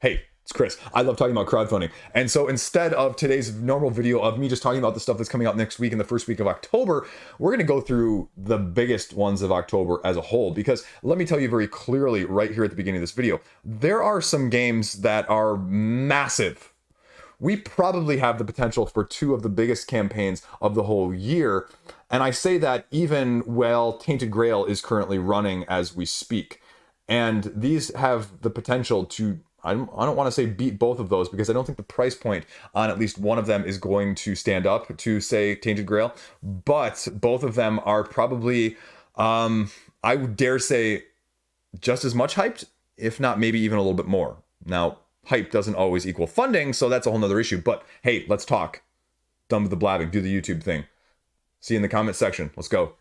Hey, it's Chris. I love talking about crowdfunding. And so instead of today's normal video of me just talking about the stuff that's coming out next week in the first week of October, we're going to go through the biggest ones of October as a whole. Because let me tell you very clearly right here at the beginning of this video, there are some games that are massive. We probably have the potential for two of the biggest campaigns of the whole year. And I say that even while Tainted Grail is currently running as we speak. And these have the potential to, I don't want to say beat both of those, because I don't think the price point on at least one of them is going to stand up to, say, Tainted Grail. But both of them are probably, I would dare say, just as much hyped, if not maybe even a little bit more. Now, hype doesn't always equal funding, so that's a whole nother issue. But hey, let's talk. Done with the blabbing. Do the YouTube thing. See you in the comment section. Let's go.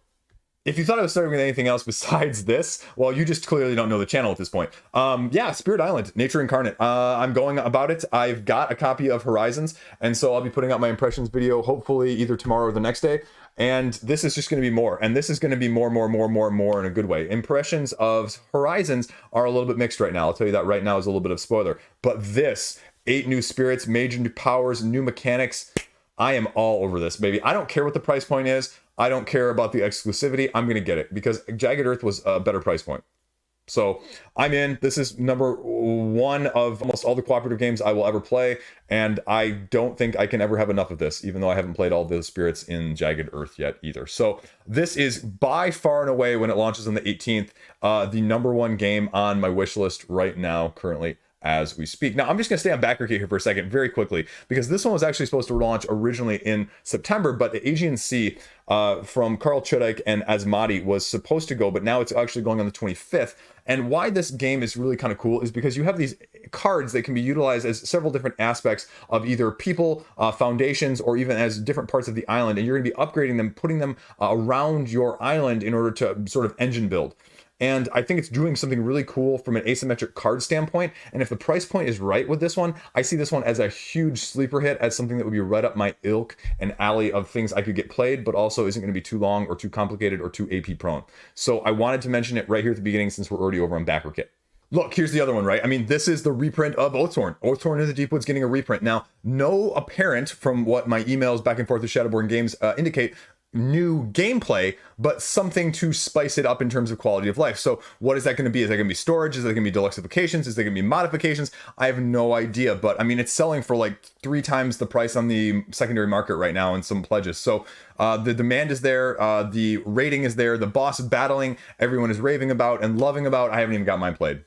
If you thought I was starting with anything else besides this, well, you just clearly don't know the channel at this point. Yeah, Spirit Island, Nature Incarnate. I'm going about it. I've got a copy of Horizons, and so I'll be putting out my impressions video hopefully either tomorrow or the next day. And this is just going to be more. And this is going to be more in a good way. Impressions of Horizons are a little bit mixed right now. I'll tell you that right now is a little bit of spoiler. But this, 8 new spirits, major new powers, new mechanics. I am all over this, baby. I don't care what the price point is. I don't care about the exclusivity. I'm going to get it because Jagged Earth was a better price point. So I'm in. This is number 1 of almost all the cooperative games I will ever play. And I don't think I can ever have enough of this, even though I haven't played all the spirits in Jagged Earth yet either. So this is by far and away, when it launches on the 18th, the number 1 game on my wish list right now, currently, as we speak. Now, I'm just going to stay on backer here for a second very quickly, because this one was actually supposed to launch originally in September, but the Aegean Sea from Karl Chudike and Asmati was supposed to go, but now it's actually going on the 25th. And why this game is really kind of cool is because you have these cards that can be utilized as several different aspects of either people, foundations, or even as different parts of the island. And you're going to be upgrading them, putting them around your island in order to sort of engine build. And I think it's doing something really cool from an asymmetric card standpoint. And if the price point is right with this one, I see this one as a huge sleeper hit, as something that would be right up my ilk and alley of things I could get played, but also isn't going to be too long or too complicated or too AP prone. So I wanted to mention it right here at the beginning, since we're already over on BackerKit. Look, here's the other one, right? I mean, this is the reprint of Oathsworn. Oathsworn in the Deepwoods getting a reprint. Now, no apparent, from what my emails back and forth with Shadowborn Games indicate, new gameplay, but something to spice it up in terms of quality of life. So what is that going to be? Is that going to be storage? Is that going to be deluxifications? Is that going to be modifications? I have no idea, but I mean, it's selling for like 3 times the price on the secondary market right now in some pledges. So the demand is there, the rating is there, the boss battling, everyone is raving about and loving about. I haven't even got mine played.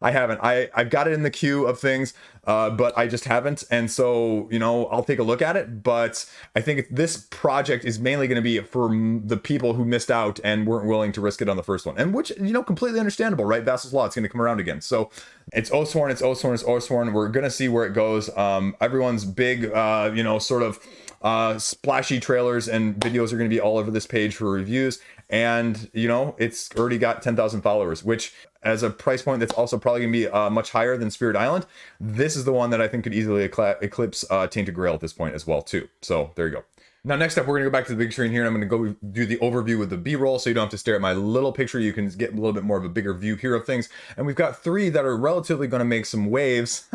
I haven't. I've got it in the queue of things, but I just haven't. And so, you know, I'll take a look at it. But I think this project is mainly going to be for the people who missed out and weren't willing to risk it on the first one. And which, you know, completely understandable, right? Vassal's Law, it's going to come around again. So it's Oathsworn, it's Oathsworn, it's Oathsworn. We're going to see where it goes. Everyone's big, you know, sort of splashy trailers and videos are going to be all over this page for reviews. And, you know, it's already got 10,000 followers, which, as a price point that's also probably going to be much higher than Spirit Island, this is the one that I think could easily eclipse Tainted Grail at this point as well, too. So there you go. Now, next up, we're going to go back to the big screen here, and I'm going to go do the overview with the B-roll, so you don't have to stare at my little picture. You can get a little bit more of a bigger view here of things. And we've got 3 that are relatively going to make some waves.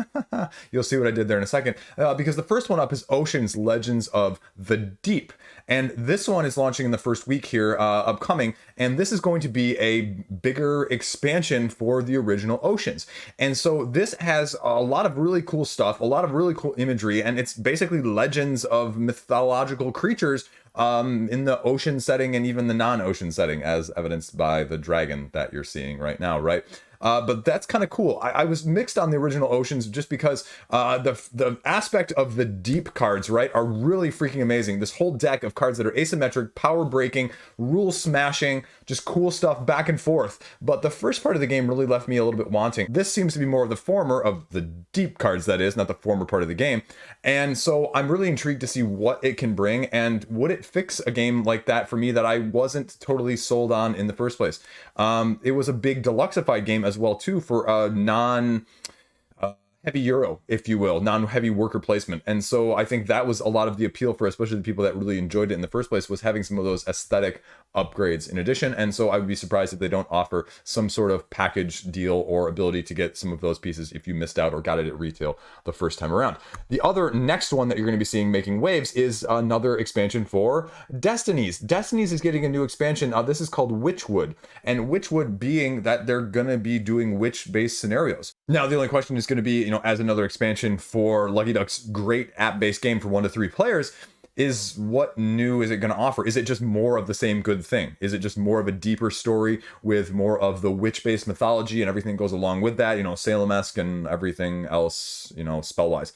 You'll see what I did there in a second. Because the first one up is Oceans Legends of the Deep. And this one is launching in the first week here, upcoming. And this is going to be a bigger expansion for the original Oceans. And so this has a lot of really cool stuff, a lot of really cool imagery, and it's basically legends of mythological creatures in the ocean setting and even the non-ocean setting, as evidenced by the dragon that you're seeing right now, right? But that's kind of cool. I was mixed on the original Oceans just because the aspect of the deep cards, right, are really freaking amazing. This whole deck of cards that are asymmetric, power breaking, rule smashing, just cool stuff back and forth. But the first part of the game really left me a little bit wanting. This seems to be more of the former of the deep cards, that is, not the former part of the game. And so I'm really intrigued to see what it can bring, and would it fix a game like that for me that I wasn't totally sold on in the first place. It was a big deluxified game as well too, for a non heavy Euro, if you will, non-heavy worker placement. And so I think that was a lot of the appeal for especially the people that really enjoyed it in the first place, was having some of those aesthetic upgrades in addition. And so I would be surprised if they don't offer some sort of package deal or ability to get some of those pieces if you missed out or got it at retail the first time around. The other next one that you're going to be seeing making waves is another expansion for Destinies. Destinies is getting a new expansion. This is called Witchwood, and Witchwood being that they're going to be doing witch-based scenarios. Now, the only question is going to be, as another expansion for Lucky Duck's great app-based game for 1 to 3 players, is what new is it going to offer? Is it just more of the same good thing? Is it just more of a deeper story with more of the witch-based mythology and everything goes along with that, Salem-esque and everything else, spell-wise?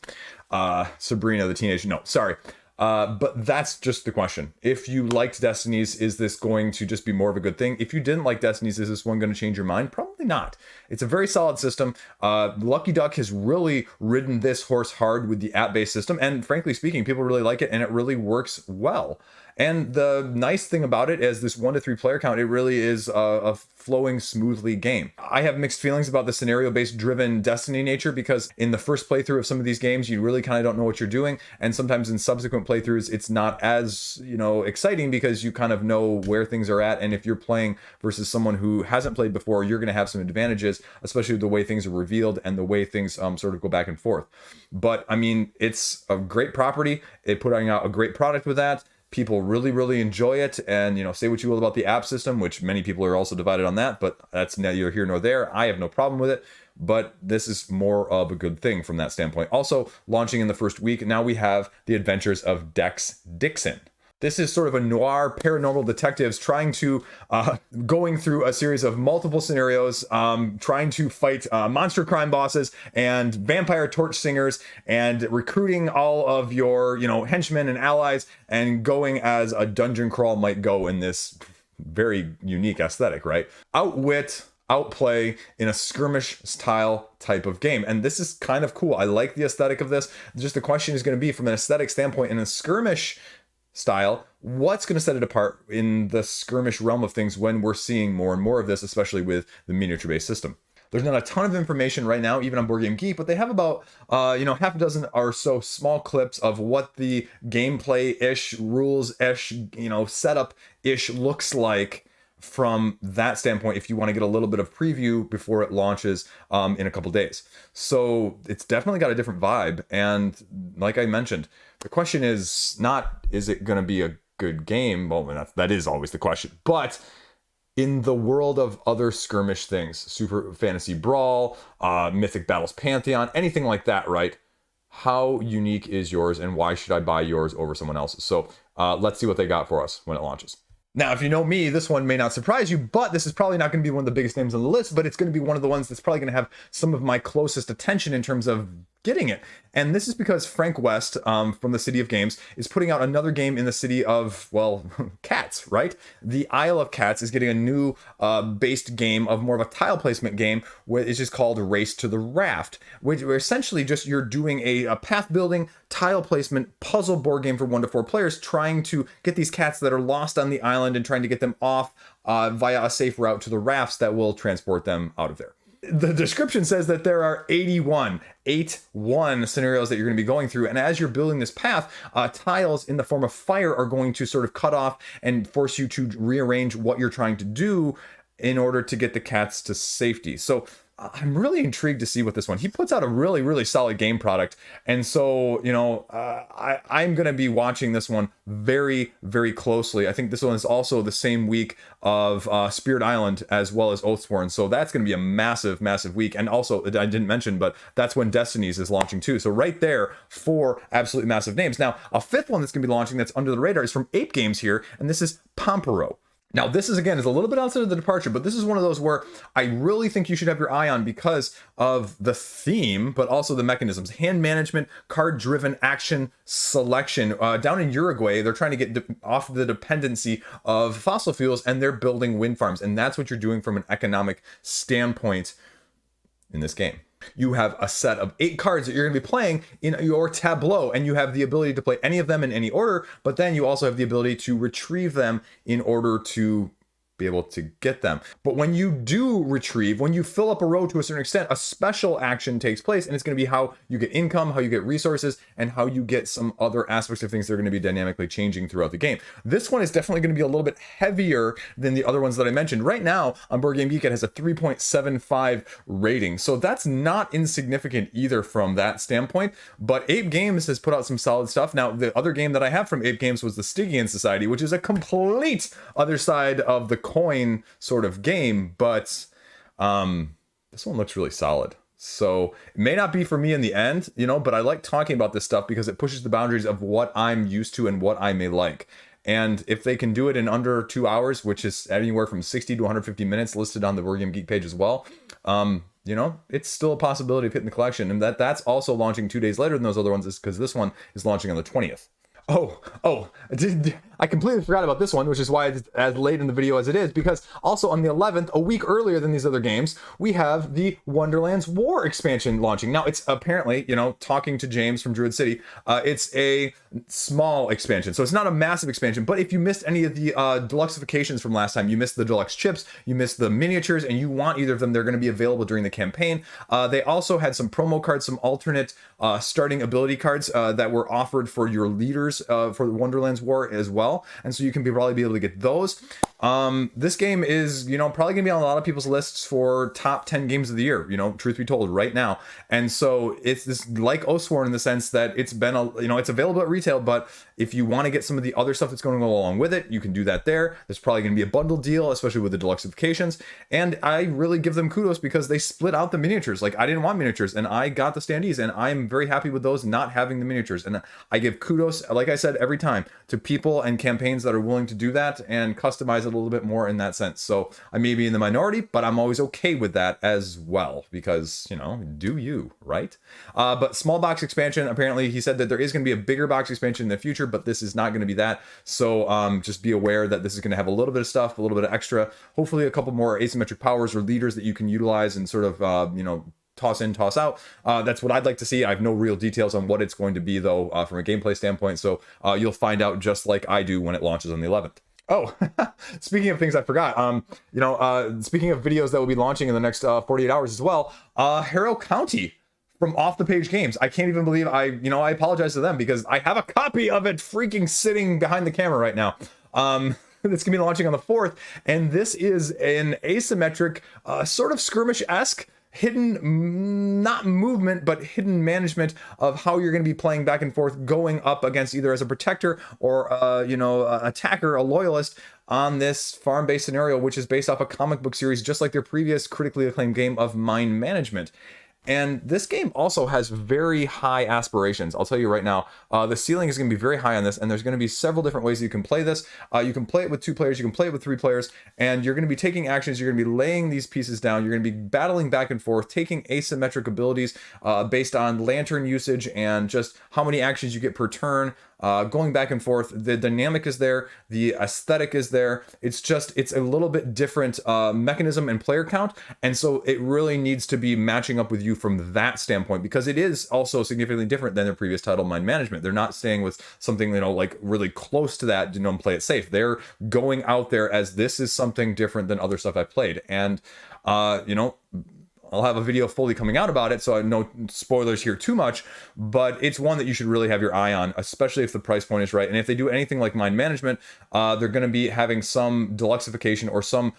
Sabrina the Teenage... No, sorry. But that's just the question. If you liked Destinies, is this going to just be more of a good thing? If you didn't like Destinies, is this one going to change your mind? Probably not. It's a very solid system. Lucky Duck has really ridden this horse hard with the app-based system, and frankly speaking, people really like it, and it really works well. And the nice thing about it is this 1 to 3 player count, it really is a flowing smoothly game. I have mixed feelings about the scenario-based driven Destiny nature, because in the first playthrough of some of these games, you really kind of don't know what you're doing. And sometimes in subsequent playthroughs, it's not as, exciting because you kind of know where things are at. And if you're playing versus someone who hasn't played before, you're going to have some advantages, especially with the way things are revealed and the way things sort of go back and forth. But I mean, it's a great property. It putting out a great product with that. People really, really enjoy it, and say what you will about the app system, which many people are also divided on that, but that's neither here nor there. I have no problem with it, but this is more of a good thing from that standpoint. Also, launching in the first week, now we have The Adventures of Dex Dixon. This is sort of a noir paranormal detectives trying to, going through a series of multiple scenarios, trying to fight monster crime bosses and vampire torch singers, and recruiting all of your, henchmen and allies, and going as a dungeon crawl might go in this very unique aesthetic, right? Outwit, outplay in a skirmish style type of game. And this is kind of cool. I like the aesthetic of this. Just the question is going to be, from an aesthetic standpoint, in a skirmish style, what's going to set it apart in the skirmish realm of things when we're seeing more and more of this, especially with the miniature based system? There's not a ton of information right now, even on Board Game Geek, but they have about, half a dozen or so small clips of what the gameplay-ish, rules-ish, setup-ish looks like from that standpoint, if you want to get a little bit of preview before it launches in a couple days. So it's definitely got a different vibe. And like I mentioned, the question is not, is it going to be a good game? Well, that is always the question. But in the world of other skirmish things, Super Fantasy Brawl, Mythic Battles Pantheon, anything like that, right? How unique is yours, and why should I buy yours over someone else's? So let's see what they got for us when it launches. Now, if you know me, this one may not surprise you, but this is probably not going to be one of the biggest names on the list, but it's going to be one of the ones that's probably going to have some of my closest attention in terms of getting it. And this is because Frank West from the City of Games is putting out another game in the city of, well, cats, right? The Isle of Cats is getting a new based game of more of a tile placement game, which is just called Race to the Raft, which essentially just you're doing a path building, tile placement, puzzle board game for 1 to 4 players, trying to get these cats that are lost on the island and trying to get them off via a safe route to the rafts that will transport them out of there. The description says that there are 81 scenarios that you're going to be going through. And as you're building this path, tiles in the form of fire are going to sort of cut off and force you to rearrange what you're trying to do in order to get the cats to safety. So I'm really intrigued to see what this one. He puts out a really, really solid game product. And so, I'm going to be watching this one very, very closely. I think this one is also the same week of Spirit Island as well as Oathsworn. So that's going to be a massive, massive week. And also, I didn't mention, but that's when Destinies is launching too. So right there, 4 absolutely massive names. Now, a 5th one that's going to be launching that's under the radar is from Ape Games here. And this is Pampero. Now, this is, again, is a little bit outside of the departure, but this is one of those where I really think you should have your eye on because of the theme, but also the mechanisms. Hand management, card-driven action selection. Down in Uruguay, they're trying to get off the dependency of fossil fuels, and they're building wind farms. And that's what you're doing from an economic standpoint in this game. You have a set of 8 cards that you're going to be playing in your tableau, and you have the ability to play any of them in any order, but then you also have the ability to retrieve them in order to be able to get them. But when you do retrieve, when you fill up a row to a certain extent, a special action takes place, and it's going to be how you get income, how you get resources, and how you get some other aspects of things that are going to be dynamically changing throughout the game. This one is definitely going to be a little bit heavier than the other ones that I mentioned. Right now on Board Game Geek, it has a 3.75 rating, so that's not insignificant either from that standpoint. But Ape Games has put out some solid stuff. Now, the other game that I have from Ape Games was the Stygian Society, which is a complete other side of the coin sort of game, but this one looks really solid. So it may not be for me in the end, you know, but I like talking about this stuff because it pushes the boundaries of what I'm used to and what I may like. And if they can do it in under 2 hours, which is anywhere from 60 to 150 minutes listed on the Board Game Geek page as well, you know, it's still a possibility of hitting the collection. And that's also launching 2 days later than those other ones, is because this one is launching on the 20th. I completely forgot about this one, which is why it's as late in the video as it is, because also on the 11th, a week earlier than these other games, we have the Wonderlands War Expansion launching. Now, it's apparently, you know, talking to James from Druid City, it's a small expansion, so it's not a massive expansion, but if you missed any of the deluxeifications from last time, you missed the deluxe chips, you missed the miniatures, and you want either of them, they're going to be available during the campaign. They also had some promo cards, some alternate starting ability cards that were offered for your leaders for the Wonderlands War as well, and so you can probably be able to get those. This game is, you know, probably gonna be on a lot of people's lists for top 10 games of the year, you know, truth be told, right now. And so it's this like Oathsworn in the sense that it's been you know, it's available at retail, but if you want to get some of the other stuff that's going to go along with it, you can do that there. There's probably going to be a bundle deal, especially with the deluxeifications. And I really give them kudos because they split out the miniatures. Like, I didn't want miniatures, and I got the standees, and I'm very happy with those not having the miniatures. And I give kudos, like I said every time, to people and campaigns that are willing to do that and customize it a little bit more in that sense. So I may be in the minority, but I'm always okay with that as well, because, you know, do you, right? But small box expansion, apparently he said that there is going to be a bigger box expansion in the future, but this is not going to be that. So just be aware that this is going to have a little bit of stuff, a little bit of extra, hopefully a couple more asymmetric powers or leaders that you can utilize and sort of, you know, toss in, toss out. That's what I'd like to see. I have no real details on what it's going to be, though, from a gameplay standpoint. So you'll find out just like I do when it launches on the 11th. Oh, speaking of things I forgot, you know, speaking of videos that will be launching in the next 48 hours as well, Harrow County from Off the Page Games. I can't even believe I apologize to them because I have a copy of it freaking sitting behind the camera right now. It's gonna be launching on the 4th, and this is an asymmetric, sort of skirmish-esque, hidden, not movement, but hidden management of how you're going to be playing back and forth, going up against either as a protector or, you know, attacker, a loyalist on this farm-based scenario, which is based off a comic book series, just like their previous critically acclaimed game of Mind Management. And this game also has very high aspirations. I'll tell you right now, the ceiling is going to be very high on this, and there's going to be several different ways you can play this. You can play it with 2 players, you can play it with 3 players, and you're going to be taking actions, you're going to be laying these pieces down, you're going to be battling back and forth, taking asymmetric abilities based on lantern usage and just how many actions you get per turn, going back and forth. The dynamic is there, the aesthetic is there. It's a little bit different mechanism and player count, and so it really needs to be matching up with you from that standpoint, because it is also significantly different than their previous title, Mind Management. They're not staying with something, you know, like really close to that, you know, and play it safe. They're going out there as this is something different than other stuff I've played. And you know, I'll have a video fully coming out about it, so no spoilers here too much, but it's one that you should really have your eye on, especially if the price point is right. And if they do anything like Mind Management, they're going to be having some deluxeification or some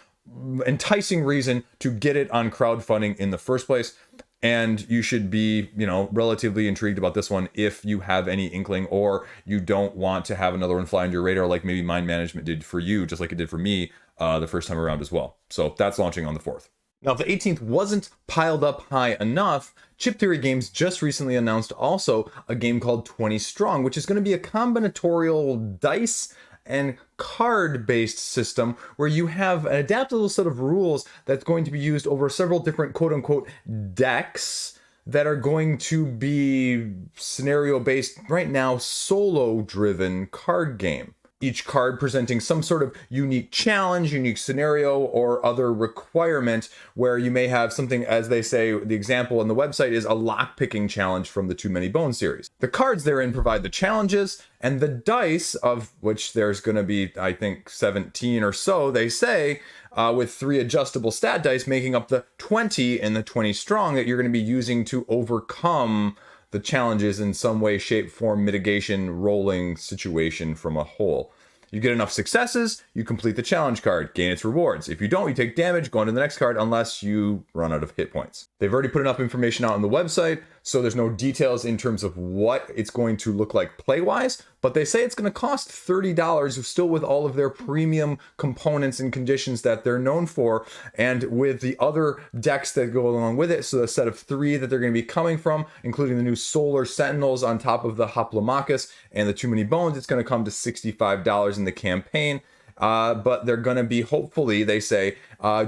enticing reason to get it on crowdfunding in the first place. And you should be, you know, relatively intrigued about this one if you have any inkling, or you don't want to have another one fly under your radar like maybe Mind Management did for you, just like it did for me the first time around as well. So that's launching on the 4th. Now, if the 18th wasn't piled up high enough, Chip Theory Games just recently announced also a game called 20 Strong, which is going to be a combinatorial dice and card-based system where you have an adaptable set of rules that's going to be used over several different quote-unquote decks that are going to be scenario-based, right now, solo-driven card game. each card presenting some sort of unique challenge, unique scenario, or other requirement, where you may have something, as they say, the example on the website is a lock-picking challenge from the Too Many Bones series. The cards therein provide the challenges, and the dice, of which there's going to be, I think, 17 or so, they say, with 3 adjustable stat dice making up the 20 and the 20 strong that you're going to be using to overcome the challenges in some way, shape, form, mitigation, rolling situation from a whole. You get enough successes, you complete the challenge card, gain its rewards. If you don't, you take damage, go on to the next card unless you run out of hit points. They've already put enough information out on the website, so there's no details in terms of what it's going to look like play-wise, but they say it's going to cost $30, still with all of their premium components and conditions that they're known for, and with the other decks that go along with it, so a set of 3 that they're going to be coming from, including the new Solar Sentinels on top of the Hoplomachus and the Too Many Bones, it's going to come to $65 in the campaign. But they're going to be, hopefully, they say,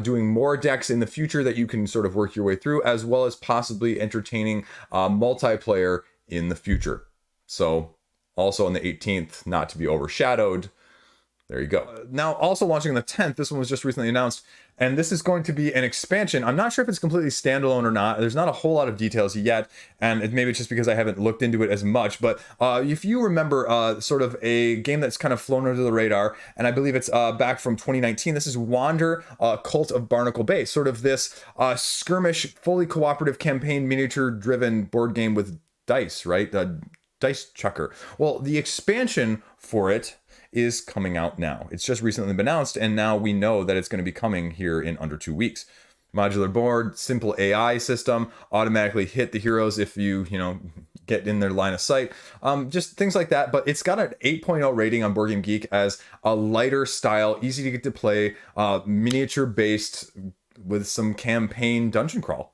doing more decks in the future that you can sort of work your way through, as well as possibly entertaining multiplayer in the future. So also on the 18th, not to be overshadowed. There you go. Now, also launching on the 10th, this one was just recently announced, and this is going to be an expansion. I'm not sure if it's completely standalone or not. There's not a whole lot of details yet, and maybe it's just because I haven't looked into it as much. But if you remember sort of a game that's kind of flown under the radar, and I believe it's back from 2019, this is Wander, Cult of Barnacle Bay, sort of this skirmish, fully cooperative campaign, miniature-driven board game with dice, right? Dice chucker. Well, the expansion for it is coming out now. It's just recently been announced, and now we know that it's going to be coming here in under 2 weeks. Modular board, simple AI system, automatically hit the heroes if you get in their line of sight. Just things like that. But it's got an 8.0 rating on Board Game Geek as a lighter style, easy to get to play, miniature based with some campaign dungeon crawl.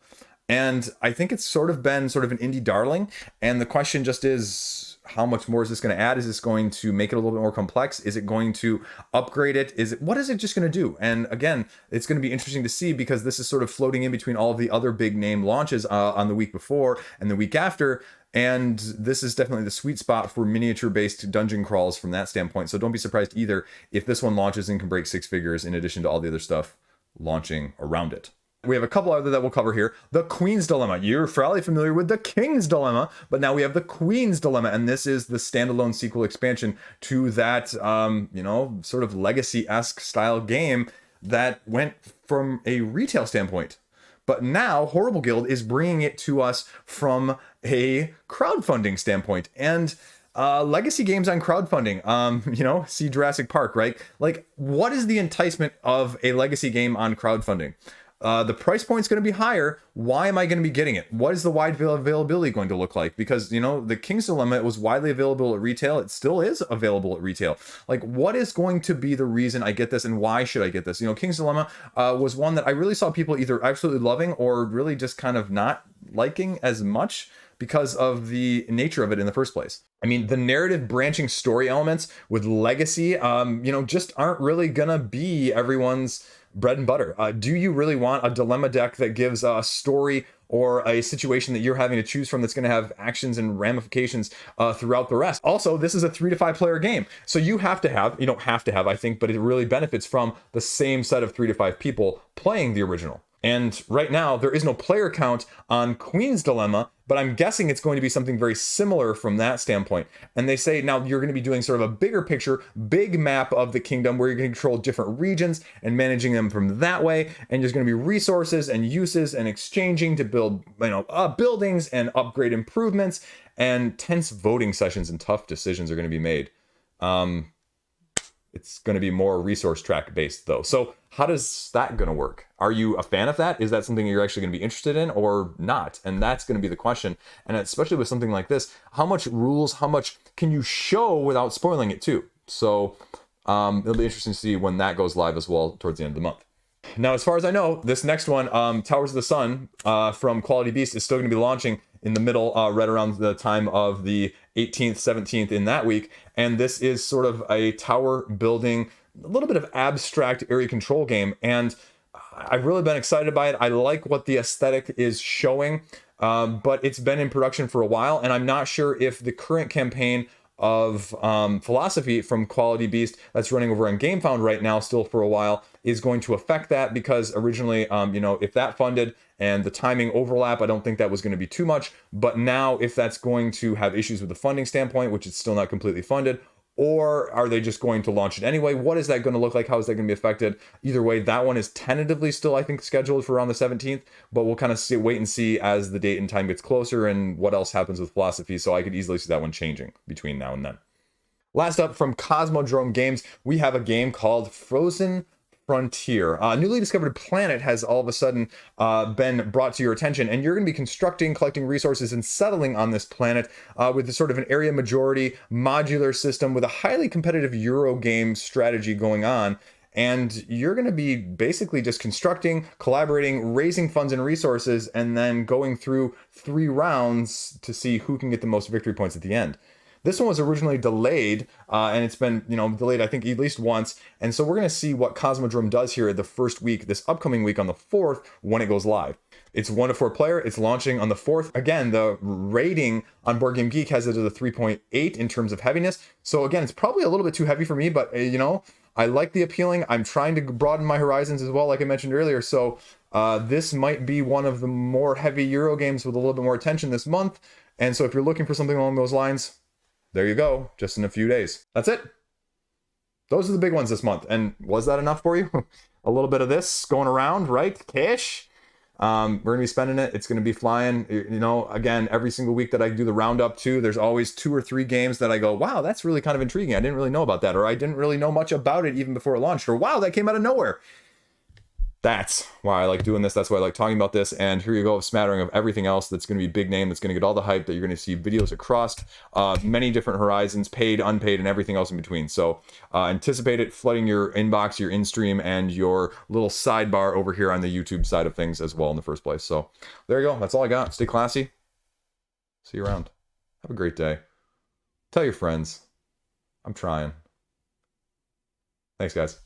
And I think it's sort of been sort of an indie darling. And the question just is, how much more is this going to add? Is this going to make it a little bit more complex? Is it going to upgrade it? What is it just going to do? And again, it's going to be interesting to see, because this is sort of floating in between all of the other big name launches on the week before and the week after. And this is definitely the sweet spot for miniature based dungeon crawls from that standpoint. So don't be surprised either if this one launches and can break 6 figures in addition to all the other stuff launching around it. We have a couple other that we'll cover here. The Queen's Dilemma. You're fairly familiar with the King's Dilemma, but now we have the Queen's Dilemma, and this is the standalone sequel expansion to that, sort of legacy-esque style game that went from a retail standpoint. But now Horrible Guild is bringing it to us from a crowdfunding standpoint. And legacy games on crowdfunding, see Jurassic Park, right? Like, what is the enticement of a legacy game on crowdfunding? The price point's going to be higher. Why am I going to be getting it? What is the wide availability going to look like? Because, the King's Dilemma, it was widely available at retail. It still is available at retail. Like, what is going to be the reason I get this, and why should I get this? King's Dilemma was one that I really saw people either absolutely loving or really just kind of not liking as much because of the nature of it in the first place. I mean, the narrative branching story elements with legacy, just aren't really going to be everyone's bread and butter. Do you really want a dilemma deck that gives a story or a situation that you're having to choose from that's going to have actions and ramifications throughout the rest? Also, this is a 3 to 5 player game. So you don't have to have, I think, but it really benefits from the same set of 3 to 5 people playing the original. And right now, there is no player count on Queen's Dilemma, but I'm guessing it's going to be something very similar from that standpoint. And they say now you're going to be doing sort of a bigger picture, big map of the kingdom where you're going to control different regions and managing them from that way. And there's going to be resources and uses and exchanging to build, buildings and upgrade improvements, and tense voting sessions and tough decisions are going to be made. It's going to be more resource track based though. So how does that going to work? Are you a fan of that? Is that something you're actually going to be interested in or not? And that's going to be the question. And especially with something like this, how much rules, how much can you show without spoiling it too? So it'll be interesting to see when that goes live as well towards the end of the month. Now, as far as I know, this next one, Towers of the Sun from Quality Beast, is still going to be launching in the middle, right around the time of the 18th, 17th in that week. And this is sort of a tower building, a little bit of abstract area control game. And I've really been excited by it. I like what the aesthetic is showing, but it's been in production for a while. And I'm not sure if the current campaign of philosophy from Quality Beast that's running over on GameFound right now, still for a while, is going to affect that, because originally, you know, if that funded and the timing overlap, I don't think that was going to be too much. But now, if that's going to have issues with the funding standpoint, which it's still not completely funded, or are they just going to launch it anyway? What is that going to look like? How is that going to be affected? Either way, that one is tentatively still, I think, scheduled for around the 17th, but we'll kind of wait and see as the date and time gets closer and what else happens with philosophy. So I could easily see that one changing between now and then. Last up from Cosmodrome Games, we have a game called Frozen Frontier. A newly discovered planet has all of a sudden been brought to your attention, and you're going to be constructing, collecting resources, and settling on this planet with a sort of an area majority modular system with a highly competitive Euro game strategy going on. And you're going to be basically just constructing, collaborating, raising funds and resources, and then going through 3 rounds to see who can get the most victory points at the end. This one was originally delayed, and it's been, you know, delayed, I think, at least once. And so we're going to see what Cosmodrome does here the first week, this upcoming week on the 4th, when it goes live. It's 1 to 4 player. It's launching on the 4th. Again, the rating on Board Game Geek has it as a 3.8 in terms of heaviness. So again, it's probably a little bit too heavy for me, but, you know, I like the appealing. I'm trying to broaden my horizons as well, like I mentioned earlier. So this might be one of the more heavy Euro games with a little bit more attention this month. And so if you're looking for something along those lines, there you go, just in a few days. That's it. Those are the big ones this month. And was that enough for you? A little bit of this going around, right? Cash. We're going to be spending it. It's going to be flying. You know, again, every single week that I do the roundup too, there's always 2 or 3 games that I go, wow, that's really kind of intriguing. I didn't really know about that. Or I didn't really know much about it even before it launched. Or wow, that came out of nowhere. That's why I like doing this. That's why I like talking about this. And here you go, a smattering of everything else that's going to be big name, that's going to get all the hype, that you're going to see videos across many different horizons, paid, unpaid, and everything else in between. So anticipate it flooding your inbox, your in-stream, and your little sidebar over here on the YouTube side of things as well in the first place. So there you go. That's all I got. Stay classy. See you around. Have a great day. Tell your friends. I'm trying. Thanks, guys.